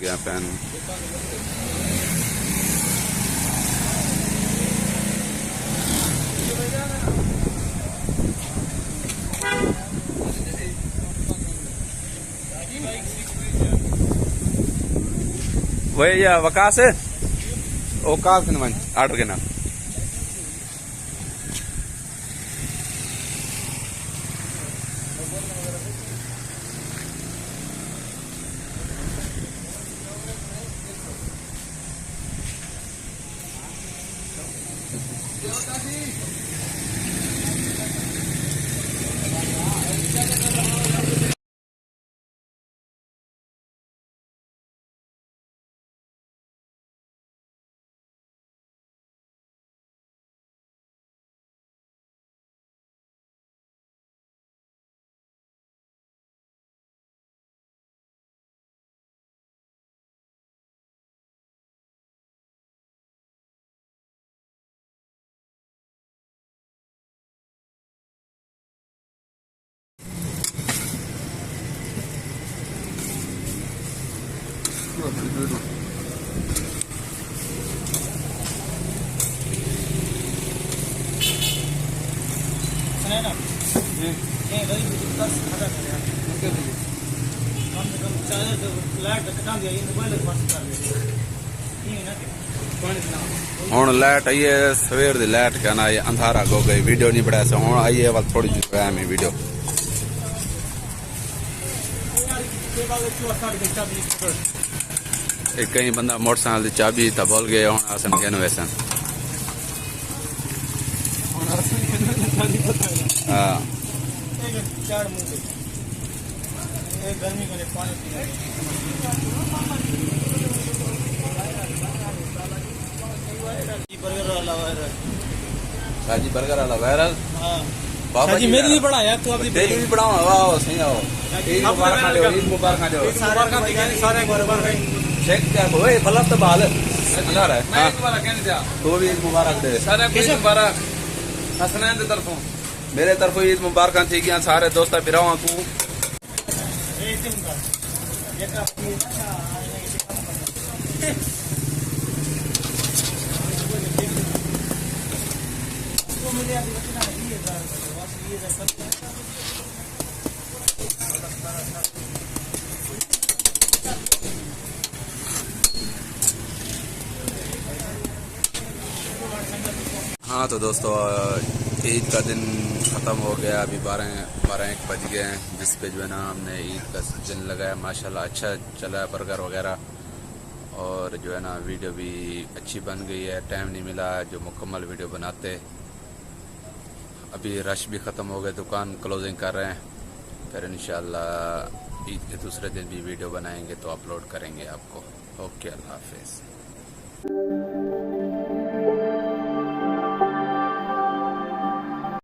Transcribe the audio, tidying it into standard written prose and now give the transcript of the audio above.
गया पेन। वही या वकास है औकात के नाम आर्डर के नाम हुण लाइट आई है सवेर दी लाइट क्या ना अंधारा हो गई वीडियो नहीं बढ़ाया से हुण आई है वाल थोड़ी जी टाइम है वीडियो एक कहीं बंदा मोटरसाइकिल की चाबी तो भूल गए हुण असन कहनो वैसन हाँ शाजी बर्गर वाला वायरल बाबा जी मेरे लिए बढ़ाया तो आपने तेरी भी बढ़ाओ वाह सही आओ ईद मुबारक दो ईद मुबारक दो सारे मुबारक चेक क्या ओए बल्ला तो बाल अंधारा है मैं मुबारक कहने जा दो भी ईद मुबारक दे सारे ईद मुबारक हसनैन की तरफों मेरे तरफों ईद मुबारक थी गया सारे दोस्त बिरावा को हाँ तो दोस्तों ईद का दिन ख़त्म हो गया अभी 12-1 बज गए हैं जिस पे जो है ना हमने ईद का दिन लगाया माशाल्लाह अच्छा चला बर्गर वगैरह और जो है ना वीडियो भी अच्छी बन गई है टाइम नहीं मिला जो मुकम्मल वीडियो बनाते अभी रश भी ख़त्म हो गए दुकान क्लोजिंग कर रहे हैं फिर इंशाल्लाह ईद के दूसरे दिन भी वीडियो बनाएंगे तो अपलोड करेंगे आपको ओके अल्लाह हाफिज़।